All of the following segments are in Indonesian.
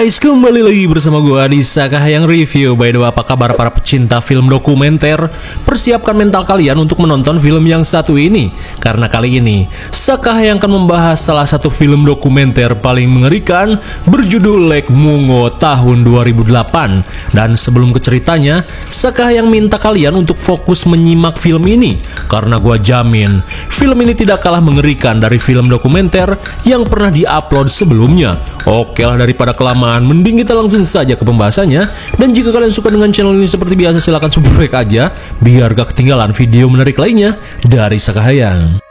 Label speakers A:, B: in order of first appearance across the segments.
A: guys, kembali lagi bersama gue di Sakahayang Review. By the way, apa kabar para pecinta film dokumenter? Persiapkan mental kalian untuk menonton film yang satu ini, karena kali ini Sakahayang akan membahas salah satu film dokumenter paling mengerikan berjudul Lek Mungo tahun 2008. Dan sebelum ke ceritanya, Sakahayang minta kalian untuk fokus menyimak film ini, karena gue jamin film ini tidak kalah mengerikan dari film dokumenter yang pernah diupload sebelumnya. Oke lah, daripada kelamaan, mending kita langsung saja ke pembahasannya. Dan jika kalian suka dengan channel ini seperti biasa, silahkan subscribe aja biar gak ketinggalan video menarik lainnya dari Sakahayang.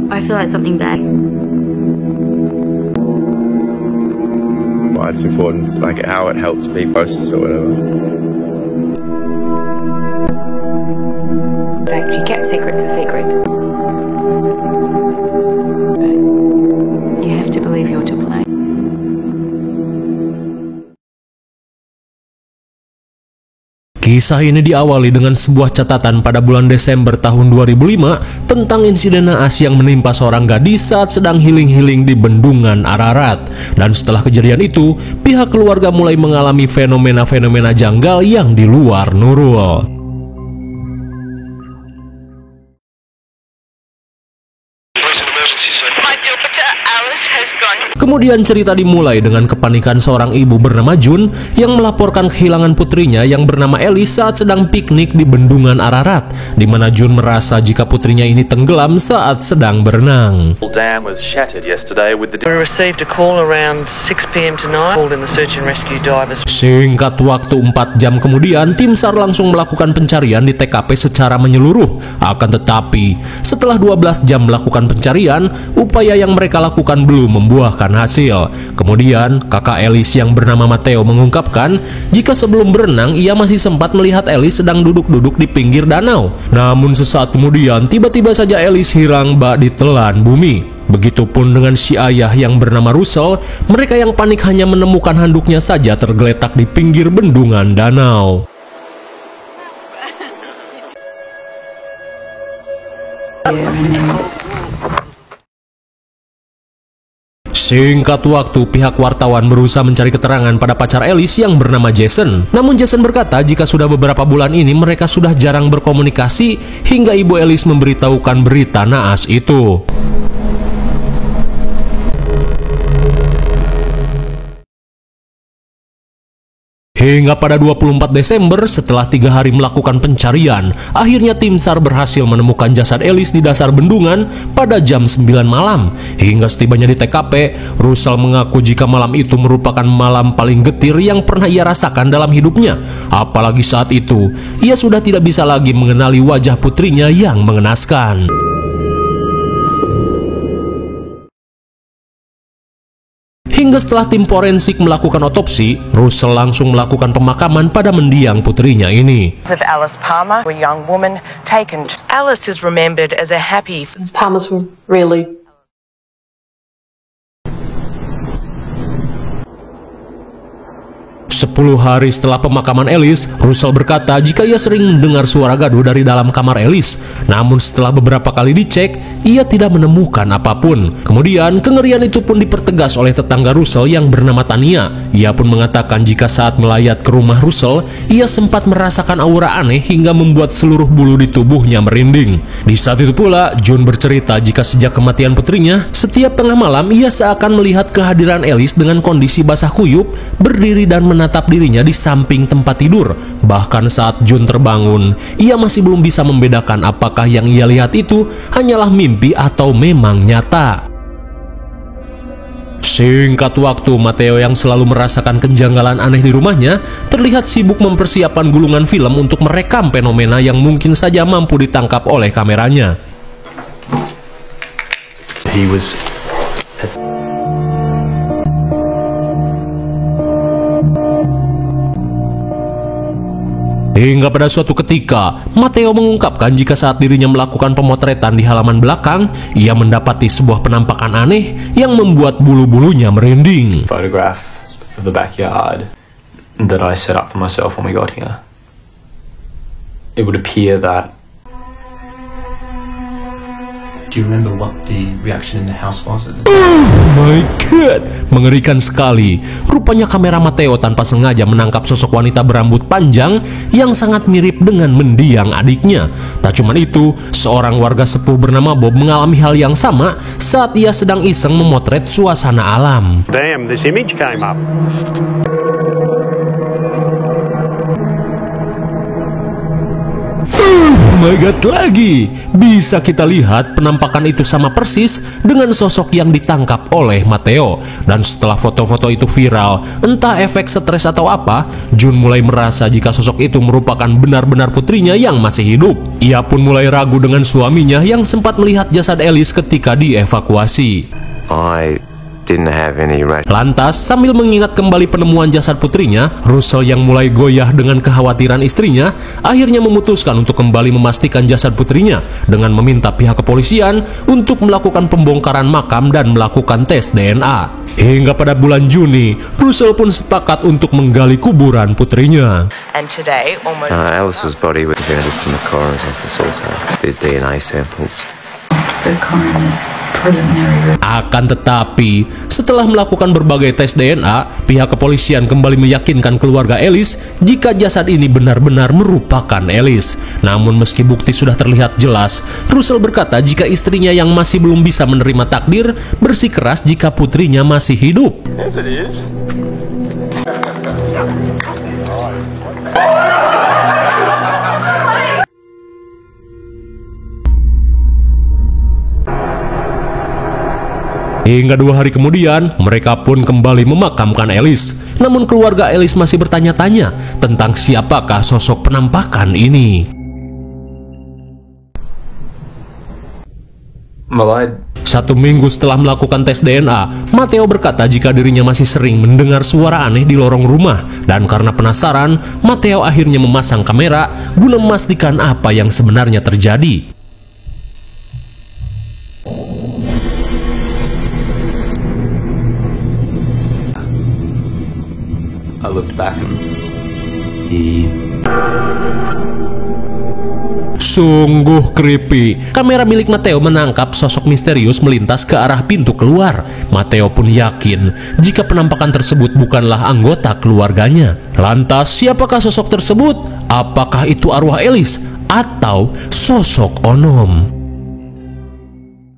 B: I feel like something bad.
C: Why it's important, like how it helps me post or whatever.
B: Like, if you kept secrets a secret. But you have to believe you're to blame.
A: Kisah ini diawali dengan sebuah catatan pada bulan Desember tahun 2005 tentang insiden naas yang menimpa seorang gadis saat sedang healing-healing di Bendungan Ararat. Dan setelah kejadian itu, pihak keluarga mulai mengalami fenomena-fenomena janggal yang di luar Nurul. Kemudian cerita dimulai dengan kepanikan seorang ibu bernama Jun yang melaporkan kehilangan putrinya yang bernama Alice saat sedang piknik di Bendungan Ararat, di mana Jun merasa jika putrinya ini tenggelam saat sedang berenang. Singkat waktu 4 jam kemudian, tim SAR langsung melakukan pencarian di TKP secara menyeluruh. Akan tetapi, setelah 12 jam melakukan pencarian, upaya yang mereka lakukan belum membuahkan hasil. Kemudian, kakak Alice yang bernama Matteo mengungkapkan jika sebelum berenang ia masih sempat melihat Alice sedang duduk-duduk di pinggir danau. Namun sesaat kemudian, tiba-tiba saja Alice hilang bak ditelan bumi. Begitupun dengan si ayah yang bernama Russell, mereka yang panik hanya menemukan handuknya saja tergeletak di pinggir bendungan danau. Singkat waktu, pihak wartawan berusaha mencari keterangan pada pacar Alice yang bernama Jason. Namun Jason berkata jika sudah beberapa bulan ini mereka sudah jarang berkomunikasi hingga ibu Alice memberitahukan berita naas itu. Hingga pada 24 Desember, setelah 3 hari melakukan pencarian, akhirnya tim SAR berhasil menemukan jasad Alice di dasar bendungan pada jam 9 malam. Hingga setibanya di TKP, Russell mengaku jika malam itu merupakan malam paling getir yang pernah ia rasakan dalam hidupnya. Apalagi saat itu, ia sudah tidak bisa lagi mengenali wajah putrinya yang mengenaskan. Hingga setelah tim forensik melakukan otopsi, Russell langsung melakukan pemakaman pada mendiang putrinya ini.
D: Alice Palmer, a young woman taken. Alice is remembered as a happy.
E: Palmers were really
A: 10 hari setelah pemakaman Alice, Russell berkata jika ia sering mendengar suara gaduh dari dalam kamar Alice. Namun setelah beberapa kali dicek, ia tidak menemukan apapun. Kemudian kengerian itu pun dipertegas oleh tetangga Russell yang bernama Tania. Ia pun mengatakan jika saat melayat ke rumah Russell, ia sempat merasakan aura aneh hingga membuat seluruh bulu di tubuhnya merinding. Di saat itu pula, Jun bercerita jika sejak kematian putrinya, setiap tengah malam ia seakan melihat kehadiran Alice dengan kondisi basah kuyup, berdiri dan menatap dirinya di samping tempat tidur. Bahkan saat Jun terbangun, ia masih belum bisa membedakan apakah yang ia lihat itu hanyalah mimpi atau memang nyata. Singkat waktu, Matteo yang selalu merasakan kejanggalan aneh di rumahnya terlihat sibuk mempersiapkan gulungan film untuk merekam fenomena yang mungkin saja mampu ditangkap oleh kameranya. Hingga pada suatu ketika, Matteo mengungkapkan jika saat dirinya melakukan pemotretan di halaman belakang, ia mendapati sebuah penampakan aneh yang membuat bulu-bulunya merinding.
F: Photograph of the backyard that I set up for myself when we got here. It would appear that Do you remember what the reaction in the house was at the
A: My God, mengerikan sekali. Rupanya kamera Matteo tanpa sengaja menangkap sosok wanita berambut panjang yang sangat mirip dengan mendiang adiknya. Tak cuma itu, seorang warga sepuh bernama Bob mengalami hal yang sama saat ia sedang iseng memotret suasana alam.
G: Damn, this image came up.
A: Oh my God, lagi bisa kita lihat penampakan itu sama persis dengan sosok yang ditangkap oleh Matteo. Dan setelah foto-foto itu viral, entah efek stres atau apa, June mulai merasa jika sosok itu merupakan benar-benar putrinya yang masih hidup. Ia pun mulai ragu dengan suaminya yang sempat melihat jasad Alice ketika dievakuasi.
C: I didn't have any right.
A: Lantas, sambil mengingat kembali penemuan jasad putrinya, Russell yang mulai goyah dengan kekhawatiran istrinya, akhirnya memutuskan untuk kembali memastikan jasad putrinya dengan meminta pihak kepolisian untuk melakukan pembongkaran makam dan melakukan tes DNA. Hingga pada bulan Juni, Russell pun sepakat untuk menggali kuburan putrinya.
D: And today, almost
C: Alice's body was presented from the coroner's office also. The DNA samples.
B: The coroner's preliminary report.
A: Akan tetapi, setelah melakukan berbagai tes DNA, pihak kepolisian kembali meyakinkan keluarga Alice jika jasad ini benar-benar merupakan Alice. Namun meski bukti sudah terlihat jelas, Russell berkata jika istrinya yang masih belum bisa menerima takdir bersikeras jika putrinya masih hidup.
G: Yes, it is.
A: Hingga 2 hari kemudian, mereka pun kembali memakamkan Alice. Namun keluarga Alice masih bertanya-tanya tentang siapakah sosok penampakan ini.
F: Well,
A: 1 minggu setelah melakukan tes DNA, Matteo berkata jika dirinya masih sering mendengar suara aneh di lorong rumah. Dan karena penasaran, Matteo akhirnya memasang kamera guna memastikan apa yang sebenarnya terjadi.
F: I looked back and he
A: Sungguh creepy. Kamera milik Matteo menangkap sosok misterius melintas ke arah pintu keluar. Matteo pun yakin jika penampakan tersebut bukanlah anggota keluarganya. Lantas, siapakah sosok tersebut? Apakah itu arwah Alice atau sosok onom?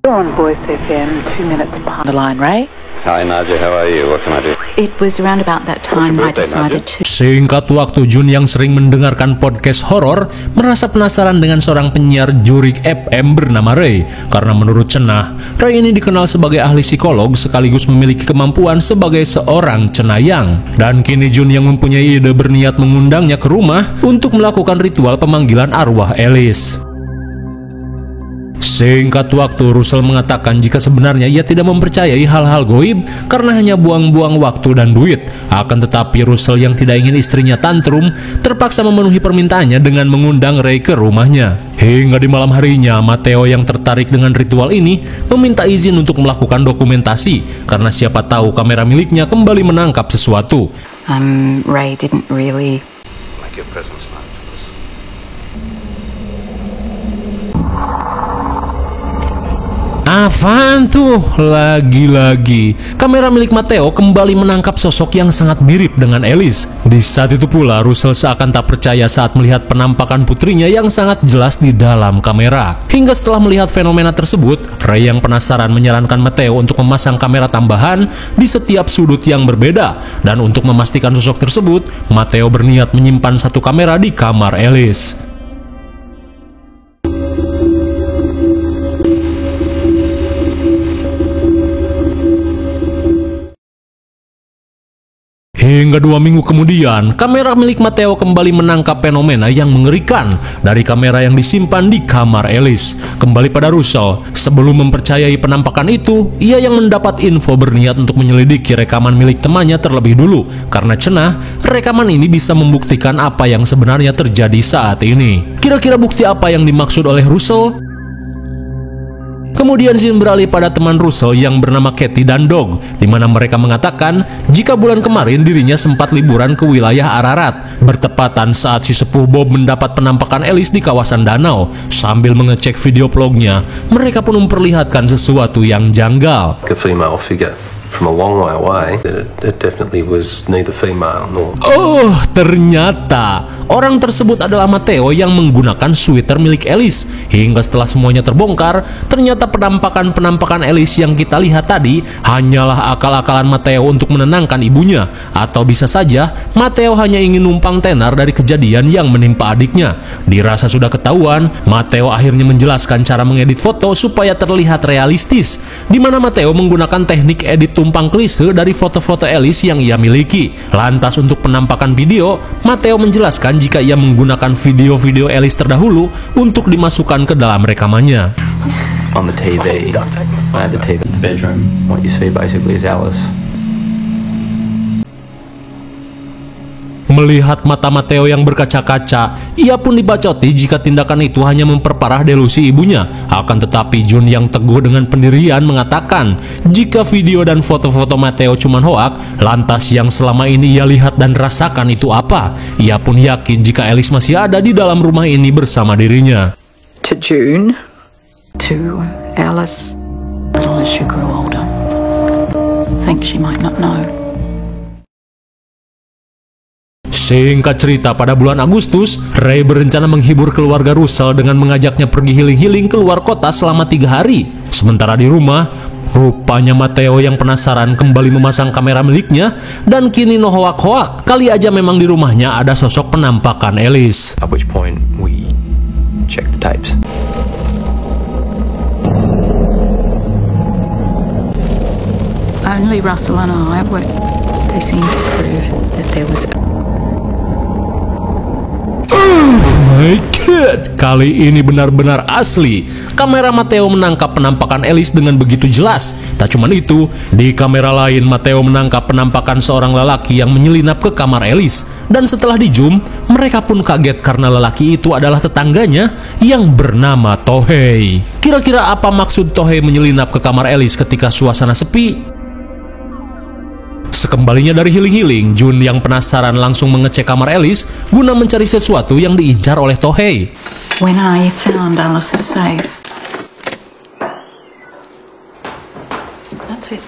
H: You're on Voice FM, 2 minutes past the line, Ray.
G: Hi, Nadia. How are you? What can I do?
B: It was around about that time I decided to.
A: Singkat waktu, June yang sering mendengarkan podcast horor merasa penasaran dengan seorang penyiar Zurich FM bernama Ray. Karena menurut Cenah, Ray ini dikenal sebagai ahli psikolog sekaligus memiliki kemampuan sebagai seorang cenayang. Dan kini June yang mempunyai ide berniat mengundangnya ke rumah untuk melakukan ritual pemanggilan arwah Alice. Singkat waktu, Russell mengatakan jika sebenarnya ia tidak mempercayai hal-hal goib karena hanya buang-buang waktu dan duit. Akan tetapi Russell yang tidak ingin istrinya tantrum terpaksa memenuhi permintaannya dengan mengundang Ray ke rumahnya. Hingga di malam harinya, Matteo yang tertarik dengan ritual ini meminta izin untuk melakukan dokumentasi karena siapa tahu kamera miliknya kembali menangkap sesuatu.
B: Ray didn't really.
G: Make your presence known.
A: Apaan tuh? Lagi-lagi kamera milik Matteo kembali menangkap sosok yang sangat mirip dengan Alice. Di saat itu pula Russell seakan tak percaya saat melihat penampakan putrinya yang sangat jelas di dalam kamera. Hingga setelah melihat fenomena tersebut, Ray yang penasaran menyarankan Matteo untuk memasang kamera tambahan di setiap sudut yang berbeda. Dan untuk memastikan sosok tersebut, Matteo berniat menyimpan 1 kamera di kamar Alice. Hingga 2 minggu kemudian, kamera milik Matteo kembali menangkap fenomena yang mengerikan dari kamera yang disimpan di kamar Alice. Kembali pada Russell, sebelum mempercayai penampakan itu, ia yang mendapat info berniat untuk menyelidiki rekaman milik temannya terlebih dulu. Karena cenah, rekaman ini bisa membuktikan apa yang sebenarnya terjadi saat ini. Kira-kira bukti apa yang dimaksud oleh Russell? Kemudian scene beralih pada teman Russell yang bernama Katie dan Dog, di mana mereka mengatakan jika bulan kemarin dirinya sempat liburan ke wilayah Ararat, bertepatan saat si sepuh Bob mendapat penampakan Alice di kawasan danau. Sambil mengecek video vlognya, mereka pun memperlihatkan sesuatu yang janggal.
I: A female figure from a long way away. It definitely was neither female nor.
A: Oh, ternyata orang tersebut adalah Matteo yang menggunakan sweater milik Alice. Hingga setelah semuanya terbongkar, ternyata penampakan Alice yang kita lihat tadi hanyalah akal-akalan Matteo untuk menenangkan ibunya. Atau bisa saja Matteo hanya ingin numpang tenar dari kejadian yang menimpa adiknya. Dirasa sudah ketahuan, Matteo akhirnya menjelaskan cara mengedit foto supaya terlihat realistis, di mana Matteo menggunakan teknik edit tumpang klise dari foto-foto Alice yang ia miliki. Lantas untuk penampakan video, Matteo menjelaskan jika ia menggunakan video-video Alice terdahulu untuk dimasukkan ke dalam rekamannya.
F: On the TV, I had the TV in the bedroom. What you see basically is Alice.
A: Melihat mata Matteo yang berkaca-kaca, ia pun dibacoti jika tindakan itu hanya memperparah delusi ibunya. Akan tetapi Jun yang teguh dengan pendirian mengatakan jika video dan foto-foto Matteo cuma hoak, lantas yang selama ini ia lihat dan rasakan itu apa? Ia pun yakin jika Alice masih ada di dalam rumah ini bersama dirinya.
B: To June, to Alice, little as she grew older. Think she might not know.
A: Singkat cerita, pada bulan Agustus, Ray berencana menghibur keluarga Russell dengan mengajaknya pergi healing-healing keluar kota selama 3 hari. Sementara di rumah, rupanya Matteo yang penasaran kembali memasang kamera miliknya dan kini no hoak-hoak. Kali aja memang di rumahnya ada sosok penampakan Alice.
F: At which point we checked the tapes.
B: Only Russell and I were. They seemed to prove that there was.
A: My God, kali ini benar-benar asli. Kamera Matteo menangkap penampakan Alice dengan begitu jelas. Tak cuma itu, di kamera lain Matteo menangkap penampakan seorang lelaki yang menyelinap ke kamar Alice. Dan setelah di zoom, mereka pun kaget karena lelaki itu adalah tetangganya yang bernama Tohei. Kira-kira apa maksud Tohei menyelinap ke kamar Alice ketika suasana sepi? Sekembalinya dari healing-healing, Jun yang penasaran langsung mengecek kamar Alice guna mencari sesuatu yang diincar oleh Tohei.
B: When I found Alice's safe. That's it.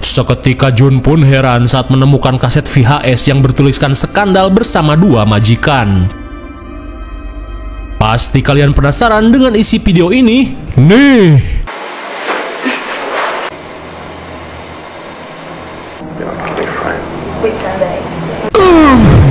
A: Seketika Jun pun heran saat menemukan kaset VHS yang bertuliskan skandal bersama 2 majikan. Pasti kalian penasaran dengan isi video ini? Nih!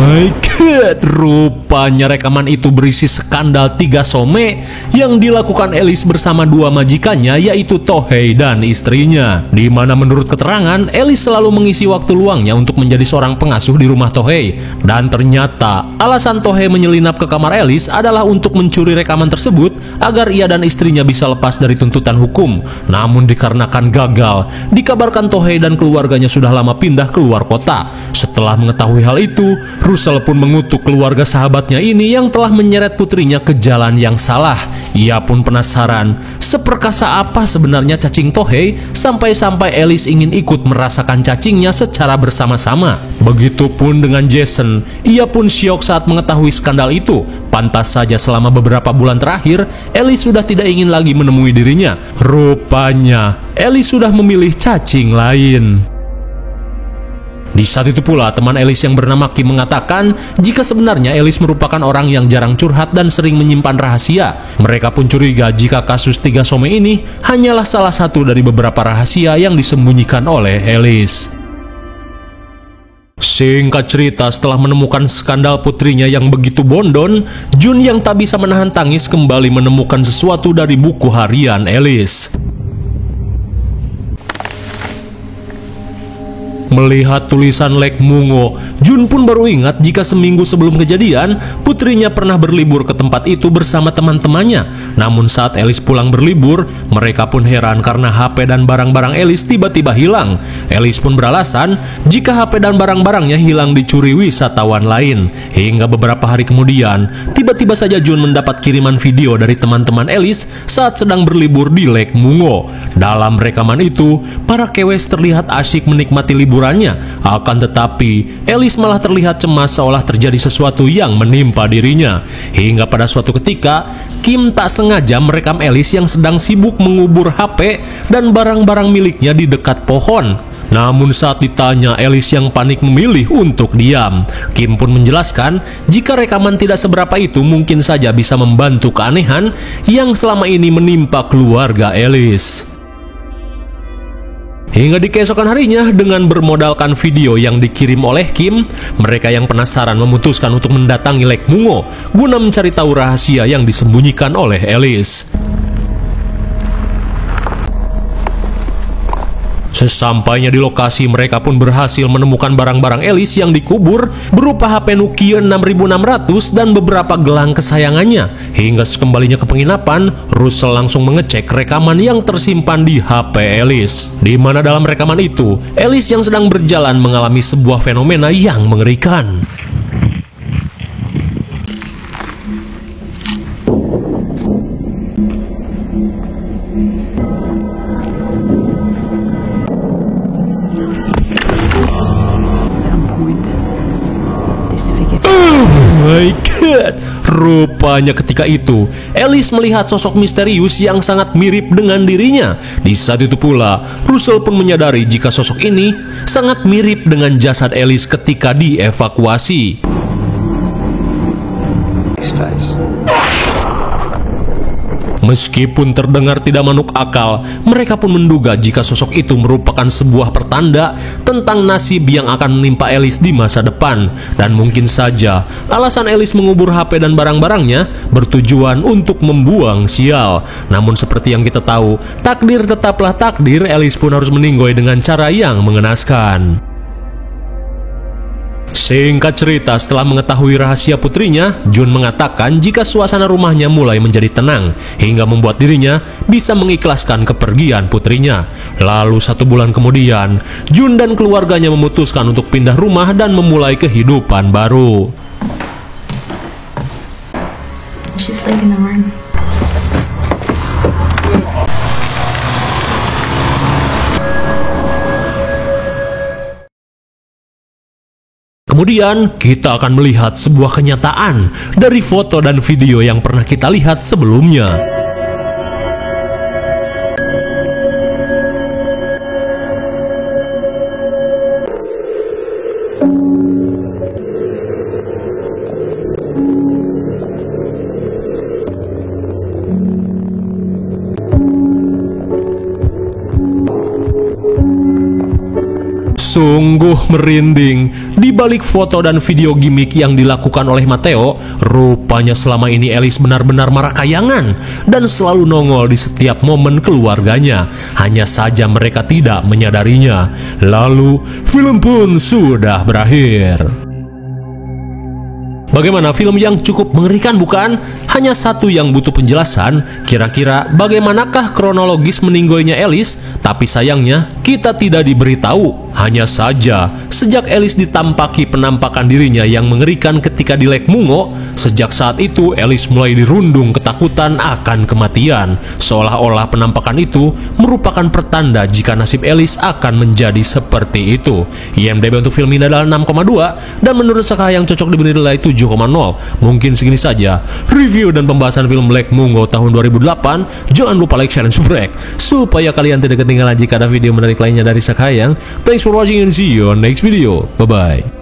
A: My God, rupanya rekaman itu berisi skandal 3 some yang dilakukan Alice bersama 2 majikannya, yaitu Tohei dan istrinya. Di mana menurut keterangan, Alice selalu mengisi waktu luangnya untuk menjadi seorang pengasuh di rumah Tohei. Dan ternyata alasan Tohei menyelinap ke kamar Alice adalah untuk mencuri rekaman tersebut agar ia dan istrinya bisa lepas dari tuntutan hukum. Namun dikarenakan gagal, dikabarkan Tohei dan keluarganya sudah lama pindah keluar kota. Setelah mengetahui hal itu, Russell pun mengutuk keluarga sahabatnya ini yang telah menyeret putrinya ke jalan yang salah. Ia pun penasaran, seperkasa apa sebenarnya cacing Tohei sampai-sampai Alice ingin ikut merasakan cacingnya secara bersama-sama. Begitupun dengan Jason, ia pun syok saat mengetahui skandal itu. Pantas saja selama beberapa bulan terakhir, Alice sudah tidak ingin lagi menemui dirinya. Rupanya, Alice sudah memilih cacing lain. Di saat itu pula, teman Alice yang bernama Kim mengatakan jika sebenarnya Alice merupakan orang yang jarang curhat dan sering menyimpan rahasia. Mereka pun curiga jika kasus 3 some ini hanyalah salah satu dari beberapa rahasia yang disembunyikan oleh Alice. Singkat cerita, setelah menemukan skandal putrinya yang begitu bondon, Jun yang tak bisa menahan tangis kembali menemukan sesuatu dari buku harian Alice. Melihat tulisan Lake Mungo, Jun pun baru ingat jika seminggu sebelum kejadian, putrinya pernah berlibur ke tempat itu bersama teman-temannya. Namun saat Alice pulang berlibur, mereka pun heran karena HP dan barang-barang Alice tiba-tiba hilang. Alice pun beralasan jika HP dan barang-barangnya hilang dicuri wisatawan lain. Hingga beberapa hari kemudian, tiba-tiba saja Jun mendapat kiriman video dari teman-teman Alice saat sedang berlibur di Lake Mungo. Dalam rekaman itu, para kewes terlihat asyik menikmati liburannya. Akan tetapi, Alice malah terlihat cemas seolah terjadi sesuatu yang menimpa dirinya. Hingga pada suatu ketika, Kim tak sengaja merekam Alice yang sedang sibuk mengubur HP dan barang-barang miliknya di dekat pohon. Namun saat ditanya, Alice yang panik memilih untuk diam. Kim pun menjelaskan jika rekaman tidak seberapa itu mungkin saja bisa membantu keanehan yang selama ini menimpa keluarga Alice. Hingga di keesokan harinya, dengan bermodalkan video yang dikirim oleh Kim, mereka yang penasaran memutuskan untuk mendatangi Lake Mungo guna mencari tahu rahasia yang disembunyikan oleh Alice. Sesampainya di lokasi, mereka pun berhasil menemukan barang-barang Alice yang dikubur berupa HP Nokia 6600 dan beberapa gelang kesayangannya. Hingga sekembalinya ke penginapan, Russell langsung mengecek rekaman yang tersimpan di HP Alice, di mana dalam rekaman itu, Alice yang sedang berjalan mengalami sebuah fenomena yang mengerikan. My God, rupanya ketika itu Alice melihat sosok misterius yang sangat mirip dengan dirinya. Di saat itu pula, Russell pun menyadari jika sosok ini sangat mirip dengan jasad Alice ketika dievakuasi. Meskipun terdengar tidak masuk akal, mereka pun menduga jika sosok itu merupakan sebuah pertanda tentang nasib yang akan menimpa Alice di masa depan. Dan mungkin saja alasan Alice mengubur HP dan barang-barangnya bertujuan untuk membuang sial. Namun seperti yang kita tahu, takdir tetaplah takdir. Alice pun harus meninggoy dengan cara yang mengenaskan. Singkat cerita, setelah mengetahui rahasia putrinya, Jun mengatakan jika suasana rumahnya mulai menjadi tenang, hingga membuat dirinya bisa mengikhlaskan kepergian putrinya. Lalu 1 bulan kemudian, Jun dan keluarganya memutuskan untuk pindah rumah dan memulai kehidupan baru.
J: She's leaving the room.
A: Kemudian kita akan melihat sebuah kenyataan dari foto dan video yang pernah kita lihat sebelumnya. Sungguh merinding. Di balik foto dan video gimmick yang dilakukan oleh Matteo, rupanya selama ini Alice benar-benar marakayangan dan selalu nongol di setiap momen keluarganya. Hanya saja mereka tidak menyadarinya. Lalu, film pun sudah berakhir. Bagaimana, film yang cukup mengerikan bukan? Hanya satu yang butuh penjelasan, kira-kira bagaimanakah kronologis meninggoynya Alice? Tapi sayangnya kita tidak diberitahu. Hanya saja, sejak Alice ditampaki penampakan dirinya yang mengerikan ketika di Lake Mungo, sejak saat itu Alice mulai dirundung ketakutan akan kematian. Seolah-olah penampakan itu merupakan pertanda jika nasib Alice akan menjadi seperti itu. IMDb untuk film ini adalah 6,2 dan menurut Saka yang cocok diberi nilai 7,0. Mungkin segini saja review dan pembahasan film Lake Mungo tahun 2008. Jangan lupa like, share, dan subscribe supaya kalian tidak ketinggalan jika ada video menarik lainnya dari Sakayang. Thanks for watching and see you on next video. Bye bye.